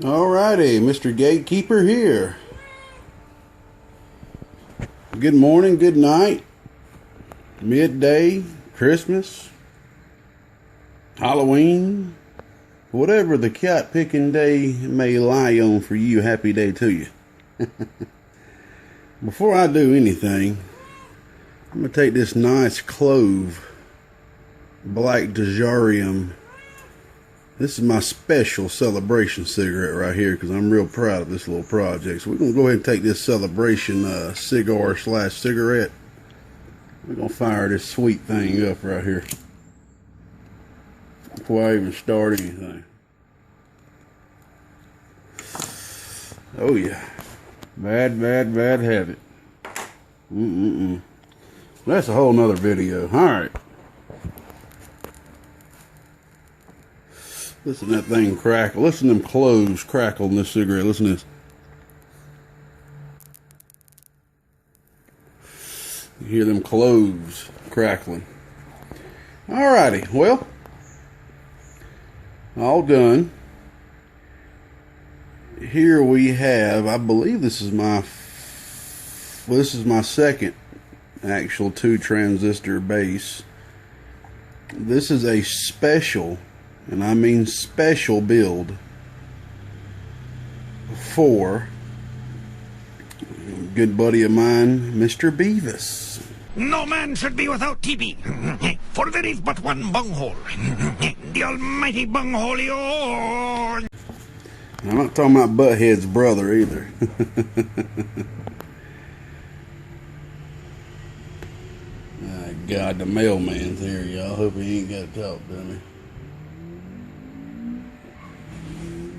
Alrighty, Mr. Gatekeeper here. Good morning, good night, midday, Christmas, Halloween, whatever the cat picking day may lie on for you, happy day to you. Before I do anything, I'm going to take this nice clove black Dejarium. This is my special celebration cigarette right here because I'm real proud of this little project. So we're going to go ahead and take this celebration cigar / cigarette. We're going to fire this sweet thing up right here before I even start anything. Oh yeah. Bad habit. That's a whole nother video. Alright. Listen to that thing crackle. Listen to them cloves crackle in this cigarette. Listen to this. You hear them cloves crackling. Alrighty, well, all done. Here we have, I believe this is my second actual 2 transistor base. This is a special, and I mean special build for a good buddy of mine, Mr. Beavis. No man should be without TB, for there is but one bunghole, the almighty bunghole. I'm not talking about Buttheads' brother either. Oh, God, the mailman's here, y'all. Hope he ain't got to talk to me.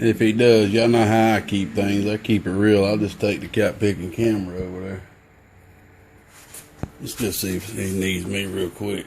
If he does, y'all know how I keep things. I keep it real. I'll just take the cat picking camera over there. Let's just see if he needs me real quick.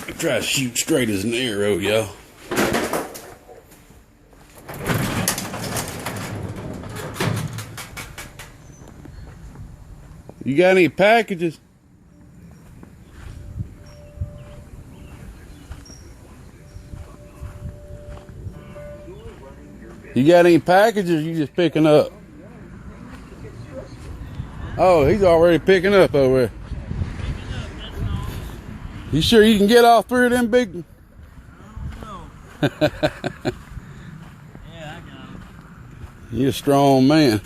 I try to shoot straight as an arrow, y'all. You got any packages? You got any packages? You just picking up? Oh, he's already picking up over there. You sure you can get all 3 of them big? I don't know. Yeah, I got them. You're a strong man.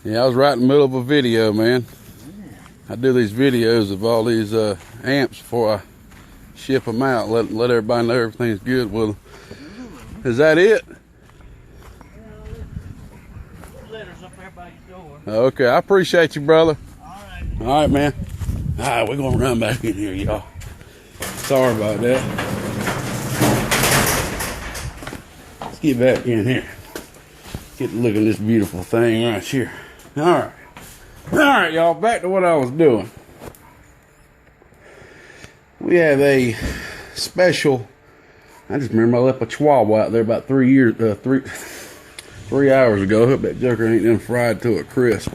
Yeah, I was right in the middle of a video, man. I do these videos of all these amps before I ship them out. Let everybody know everything's good with them. Is that it? Okay, I appreciate you, brother. All right, man. All right, we're gonna run back in here, y'all. Sorry about that. Let's get back in here. Get a look at this beautiful thing right here. All right, y'all. Back to what I was doing. We have a special. I just remember I left a chihuahua out there about 3 hours ago. I hope that joker ain't done fried to a crisp.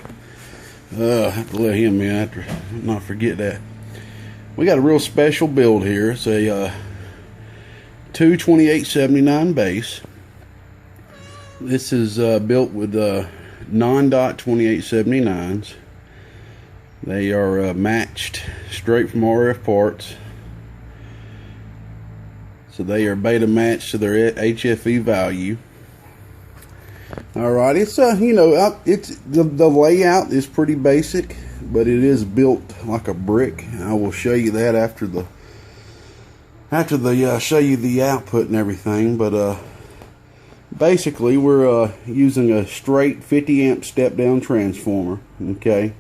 I have to let him in after, not forget that. We got a real special build here. It's a 22879 base. This is built with non-dot 2879s. They are matched straight from RF parts. So they are beta matched to their HFE value. Alright, it's it's the layout is pretty basic, but it is built like a brick. I will show you that after the show you the output and everything. But basically, we're using a straight 50 amp step down transformer. Okay,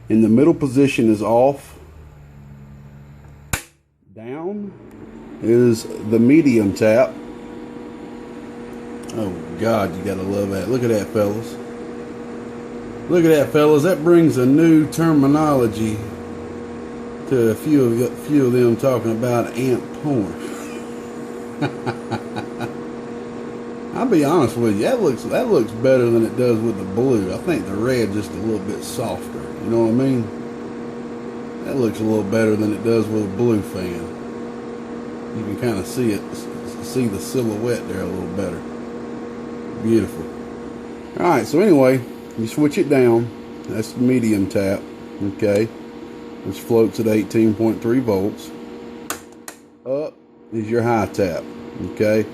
in the middle position is off. Down is the medium tap. Oh God, you gotta love that. Look at that, fellas. Look at that, fellas. That brings a new terminology to a few of them talking about amp porn. I'll be honest with you, that looks better than it does with the blue. I think the red just a little bit softer. You know what I mean? That looks a little better than it does with a blue fan. You can kind of see the silhouette there a little better. Beautiful. Alright, so anyway, you switch it down. That's the medium tap. Okay. This floats at 18.3 volts. Up is your high tap. Okay.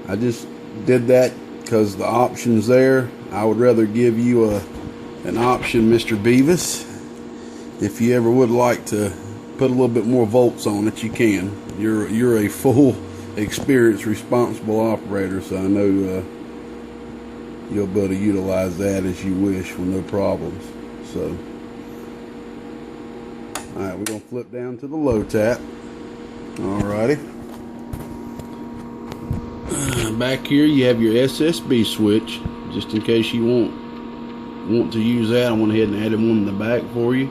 I just did that because the option's there. I would rather give you an option, Mr. Beavis. If you ever would like to put a little bit more volts on it, you can. You're a full, experienced, responsible operator, so I know you'll be able to utilize that as you wish with no problems. So, all right, we're gonna flip down to the low tap. Alrighty. Back here you have your SSB switch, just in case you want to use that. I went ahead and added one in the back for you.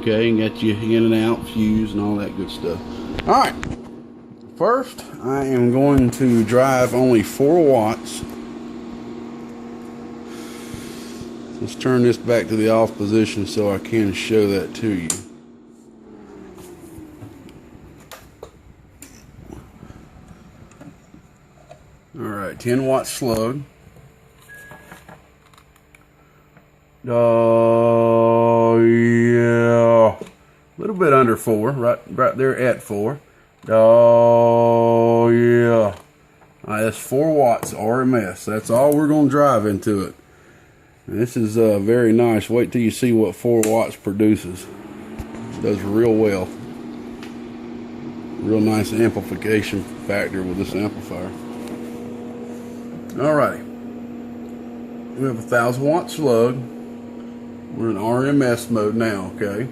Okay, and got you in and out, fuse and all that good stuff. Alright, first I am going to drive only 4 watts. Let's turn this back to the off position so I can show that to you. Alright, 10 watt slug. Oh yeah, a little bit under 4, right there at 4. Oh yeah. Alright, that's 4 watts RMS. That's all we're going to drive into it. And this is very nice. Wait till you see what 4 watts produces. It does real well. Real nice amplification factor with this amplifier. Alrighty. We have a 1000 watt slug. We're in RMS mode now, okay?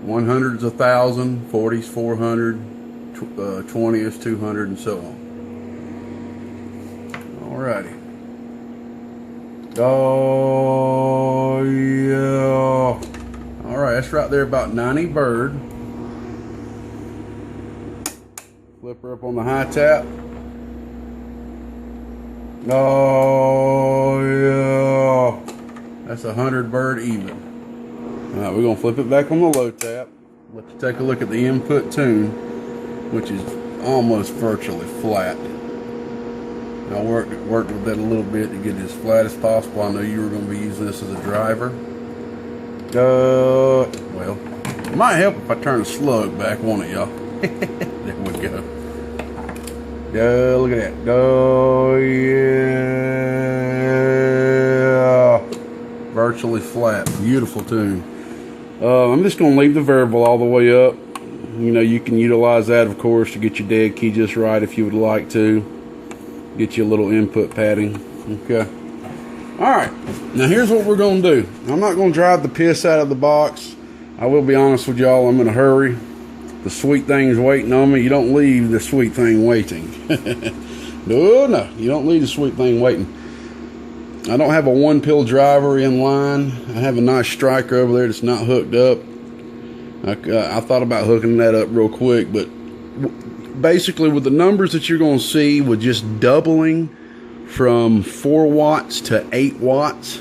100's 1000, 40's 400, 20 is 200, and so on. Alrighty. Oh yeah. Alright, that's right there about 90 bird. Flip her up on the high tap. Oh yeah. That's 100 bird even. Alright, we're gonna flip it back on the low tap. Let you take a look at the input tune, which is almost virtually flat. I worked with that a little bit to get it as flat as possible. I know you were going to be using this as a driver. Well, it might help if I turn the slug back, won't it, y'all? There we go. Go, look at that. Go, yeah. Virtually flat. Beautiful tune. I'm just going to leave the variable all the way up. You know, you can utilize that, of course, to get your dead key just right if you would like to. Get you a little input padding. Okay. Alright. Now here's what we're going to do. I'm not going to drive the piss out of the box. I will be honest with y'all. I'm in a hurry. The sweet thing's waiting on me. You don't leave the sweet thing waiting. No. You don't leave the sweet thing waiting. I don't have a 1-pill driver in line. I have a nice striker over there that's not hooked up. I thought about hooking that up real quick, but basically with the numbers that you're going to see with just doubling from 4 watts to 8 watts,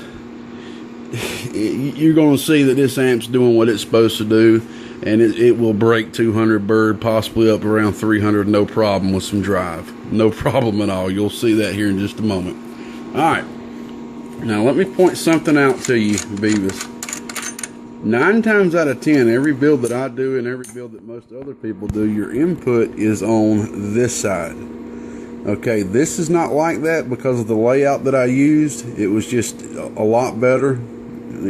you're going to see that this amp's doing what it's supposed to do, and it will break 200 bird, possibly up around 300, no problem with some drive. No problem at all. You'll see that here in just a moment. Alright, now let me point something out to you, Beavis. 9 times out of 10, every build that I do and every build that most other people do, your input is on this side. Okay, this is not like that because of the layout that I used. It was just a lot better,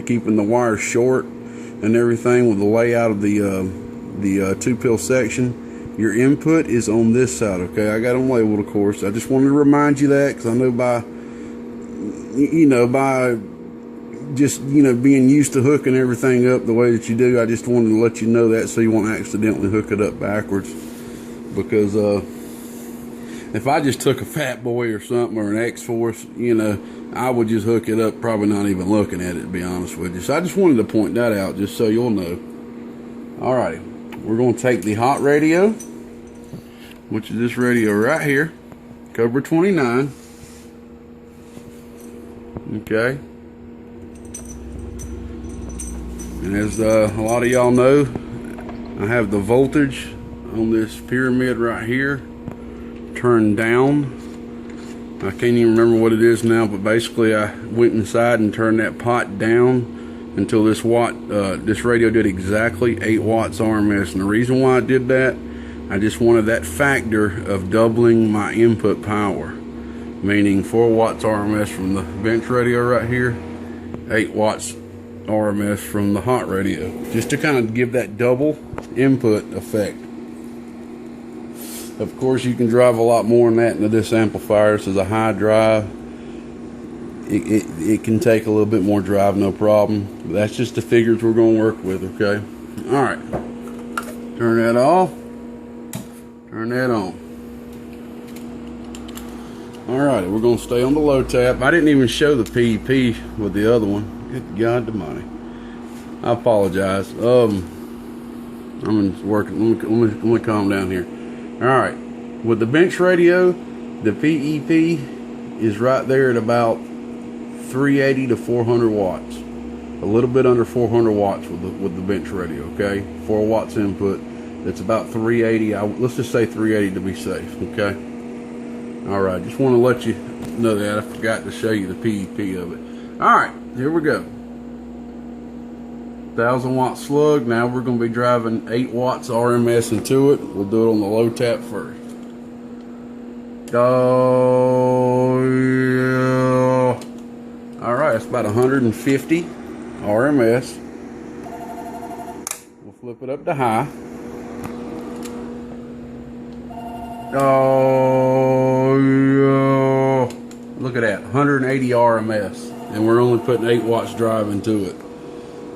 keeping the wires short and everything with the layout of the 2-pill section. Your input is on this side, okay? I got them labeled, of course. I just wanted to remind you that because I know by just, being used to hooking everything up the way that you do, I just wanted to let you know that so you won't accidentally hook it up backwards. Because if I just took a Fat Boy or something or an X-Force, I would just hook it up, probably not even looking at it, to be honest with you. So I just wanted to point that out just so you'll know. Alrighty, we're going to take the hot radio, which is this radio right here, Cobra 29. Okay. And as a lot of y'all know, I have the voltage on this pyramid right here turned down. I can't even remember what it is now, but basically I went inside and turned that pot down until this radio did exactly 8 watts RMS. And the reason why I did that, I just wanted that factor of doubling my input power, meaning 4 watts RMS from the bench radio right here, 8 watts RMS from the hot radio, just to kind of give that double input effect. Of course, you can drive a lot more than that into this amplifier. This is a high drive. It can take a little bit more drive, no problem. But that's just the figures we're going to work with, okay? All right. Turn that off. Turn that on. All right, we're going to stay on the low tap. I didn't even show the PEP with the other one. Good God Almighty. I apologize. I'm working. Let me calm down here. All right, with the bench radio, the PEP is right there at about 380 to 400 watts, a little bit under 400 watts with the bench radio. Okay, 4 watts input. It's about 380. Let's just say 380 to be safe. Okay. All right, just want to let you know that I forgot to show you the PEP of it. All right, here we go. 1000 watt slug. Now we're going to be driving 8 watts RMS into it. We'll do it on the low tap first. Oh yeah. All right, it's about 150 RMS. We'll flip it up to high. Oh yeah. Look at that, 180 RMS, and we're only putting 8 watts drive into it.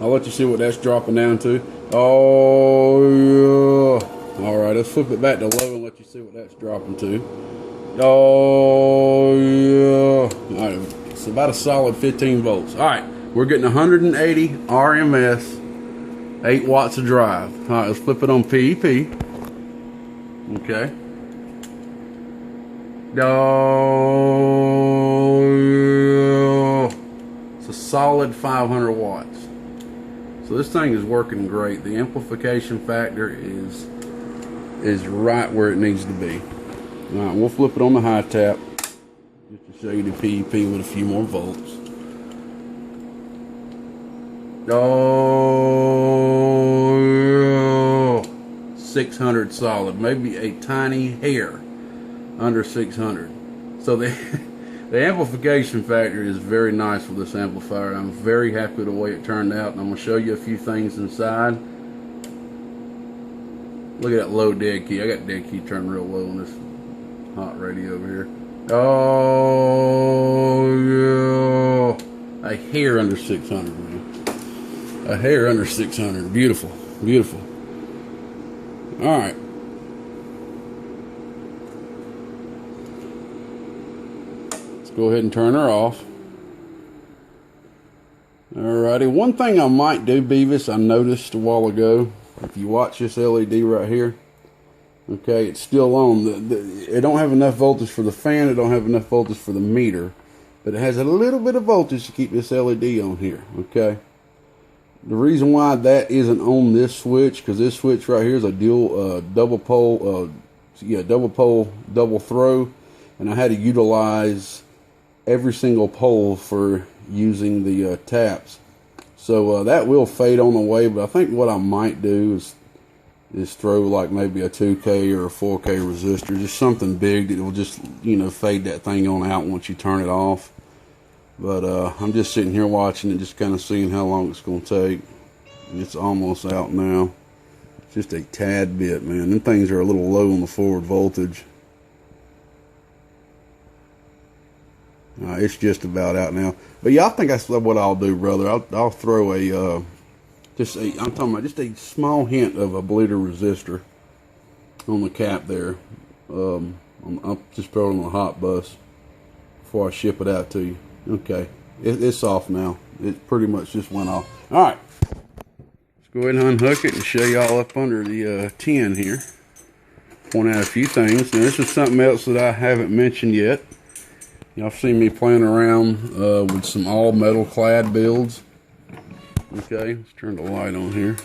I'll let you see what that's dropping down to. Oh yeah. All right, let's flip it back to low and let you see what that's dropping to. Oh yeah. All right, it's about a solid 15 volts. All right, we're getting 180 RMS, 8 watts of drive. All right, let's flip it on PEP. Okay. Oh yeah. It's a solid 500 watts. So this thing is working great. The amplification factor is right where it needs to be. All right, we'll flip it on the high tap just to show you the PEP with a few more volts. Oh, 600 solid, maybe a tiny hair under 600. So the amplification factor is very nice with this amplifier. I'm very happy with the way it turned out, and I'm going to show you a few things inside. Look at that low dead key. I got dead key turned real low on this hot radio over here. Oh yeah, a hair under 600, man. A hair under 600. Beautiful, beautiful. All right. Go ahead and turn her off. Alrighty, one thing I might do, Beavis, I noticed a while ago, if you watch this LED right here, okay, it's still on. It don't have enough voltage for the fan, it don't have enough voltage for the meter, but it has a little bit of voltage to keep this LED on here, okay? The reason why that isn't on this switch, because this switch right here is a dual, double pole, double throw, and I had to utilize every single pole for using the taps, so that will fade on the way. But I think what I might do is throw like maybe a 2K or a 4K resistor, just something big that will just, you know, fade that thing on out once you turn it off. But I'm just sitting here watching it, just kind of seeing how long it's going to take. It's almost out now, just a tad bit, man. Them things are a little low on the forward voltage. It's just about out now, but yeah, I think that's what I'll do, brother. I'll throw I'm talking about just a small hint of a bleeder resistor on the cap there. I'll just throw it on the hot bus before I ship it out to you. Okay, it's off now. It pretty much just went off. All right, let's go ahead and unhook it and show y'all up under the tin here. Point out a few things. Now, this is something else that I haven't mentioned yet. Y'all seen me playing around with some all metal clad builds. Okay, let's turn the light on here.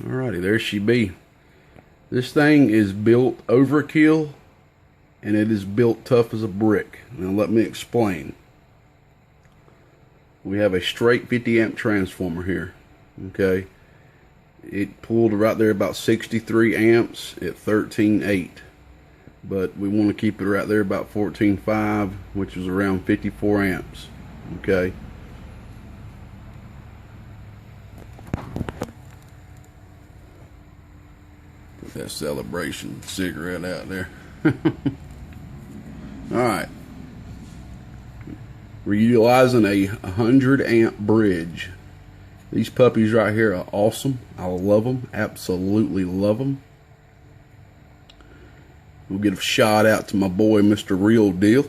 Alrighty, there she be. This thing is built overkill, and it is built tough as a brick. Now let me explain. We have a straight 50 amp transformer here. Okay, it pulled right there about 63 amps at 13.8, but we want to keep it right there about 14.5, which is around 54 amps. Okay. Put that celebration cigarette out there. Alright. We're utilizing a 100 amp bridge. These puppies right here are awesome. I love them. Absolutely love them. We'll give a shout out to my boy, Mr. Real Deal.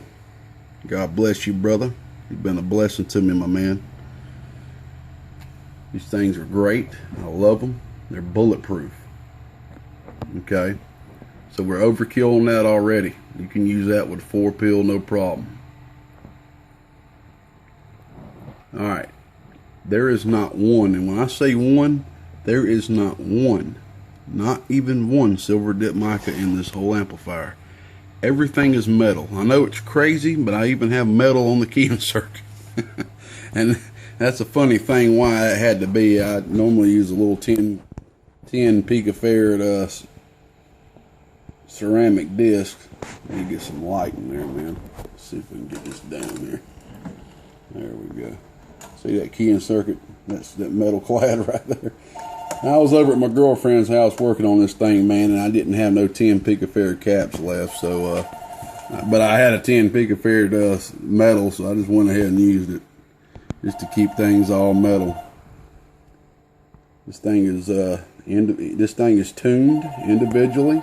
God bless you, brother. You've been a blessing to me, my man. These things are great. I love them. They're bulletproof. Okay. So we're overkill on that already. You can use that with 4 pill, no problem. Alright. There is not one, and when I say one, there is not one, not even one Silver Dip Mica in this whole amplifier. Everything is metal. I know it's crazy, but I even have metal on the keying circuit. And that's a funny thing why it had to be. I normally use a little 10 picofarad ceramic disc. Let me get some light in there, man. Let's see if we can get this down here. There we go. See that keying circuit? That's that metal clad right there. I was over at my girlfriend's house working on this thing, man, and I didn't have no 10 picofarad caps left, so but I had a 10 picofarad metal, so I just went ahead and used it just to keep things all metal. This thing is tuned individually.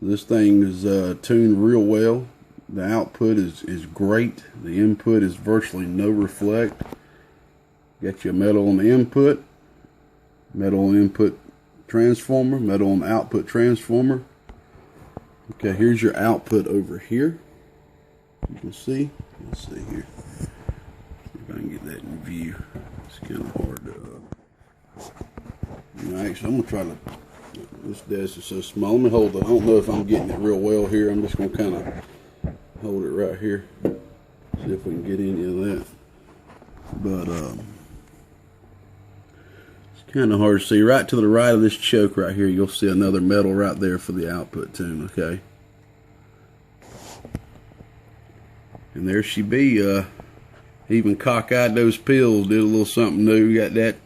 So this thing is tuned real well. The output is great. The input is virtually no reflect. Got your metal on the input, metal on input transformer, metal on the output transformer. Okay, here's your output over here. You can see. Let's see here. See if I can get that in view. It's kind of hard to. Actually, I'm gonna try to. This desk is so small. Let me hold it. I don't know if I'm getting it real well here. I'm just gonna kind of hold it right here. See if we can get any of that. But it's kind of hard to see. Right to the right of this choke right here, you'll see another metal right there for the output tune. Okay. And there she be. Even cockeyed those pills. Did a little something new. Got that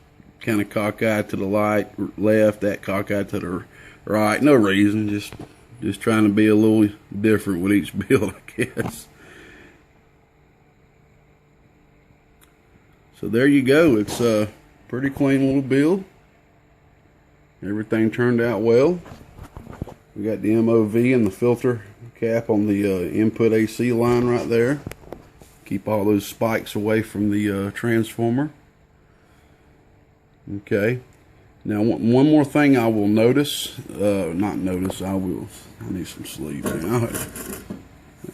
kind of cockeyed to the left. That cockeyed to the right. No reason. Just trying to be a little different with each build, I guess. So there you go. It's a pretty clean little build. Everything turned out well. We got the MOV and the filter cap on the input AC line right there. Keep all those spikes away from the transformer. Okay. Now one more thing I will notice. I need some sleep.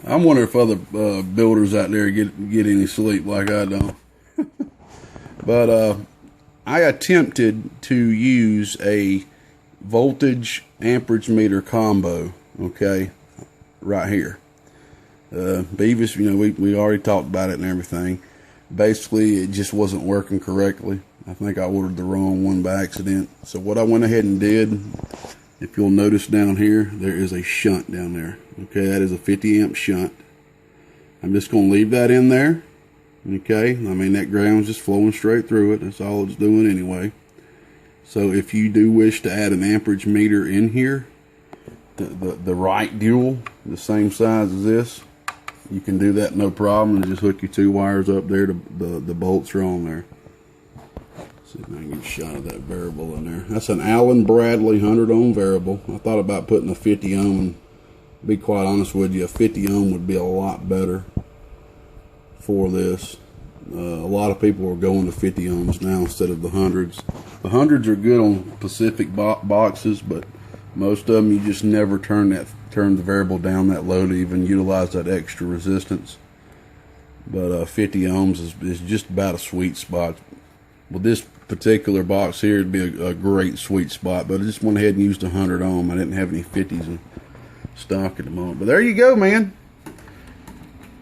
I wonder if other builders out there get any sleep like I don't. But I attempted to use a voltage amperage meter combo, okay, right here. Beavis, we already talked about it and everything. Basically, it just wasn't working correctly. I think I ordered the wrong one by accident. So what I went ahead and did, if you'll notice down here, there is a shunt down there. Okay, that is a 50 amp shunt. I'm just going to leave that in there. Okay, I mean that ground's just flowing straight through it. That's all it's doing anyway. So if you do wish to add an amperage meter in here, the right dual, the same size as this, you can do that no problem, and just hook your 2 wires up there. The bolts are on there. Let's see if I can get a shot of that variable in there. That's an Allen Bradley 100 ohm variable. I thought about putting a 50 ohm, and to be quite honest with you, a 50 ohm would be a lot better for this. A lot of people are going to 50 ohms now instead of the 100s. The 100s are good on Pacific boxes, but most of them you just never turn the variable down that low to even utilize that extra resistance. But 50 ohms is just about a sweet spot. With this particular box here would be a great sweet spot, but I just went ahead and used 100 ohm. I didn't have any 50s in stock at the moment. But there you go, man.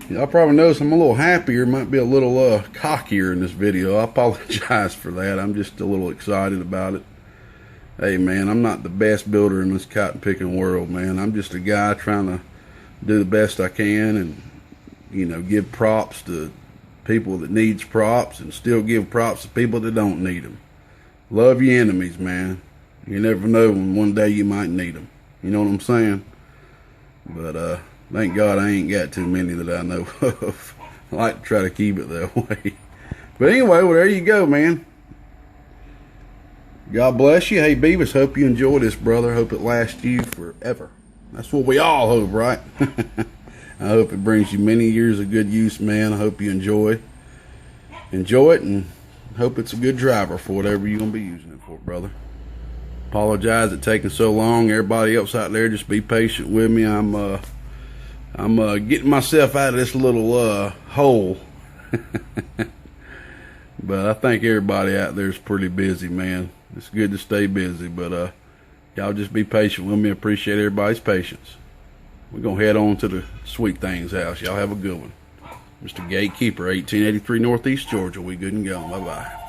Y'all probably notice I'm a little happier, might be a little cockier in this video. I apologize for that. I'm just a little excited about it. Hey, man, I'm not the best builder in this cotton picking world, man. I'm just a guy trying to do the best I can and, you know, give props to people that needs props and still give props to people that don't need them. Love your enemies, man. You never know when one day you might need them. You know what I'm saying? But thank God I ain't got too many that I know of. I like to try to keep it that way. But anyway, well, there you go, man. God bless you. Hey, Beavis, hope you enjoy this, brother. Hope it lasts you forever. That's what we all hope, right? I hope it brings you many years of good use, man. I hope you enjoy it, and hope it's a good driver for whatever you're going to be using it for, brother. Apologize it taking so long. Everybody else out there, just be patient with me. I'm getting myself out of this little hole. But I think everybody out there is pretty busy, man. It's good to stay busy, but y'all just be patient with me. Appreciate everybody's patience. We're going to head on to the Sweet Things house. Y'all have a good one. Mr. Gatekeeper, 1883 Northeast Georgia. We good and gone. Bye-bye.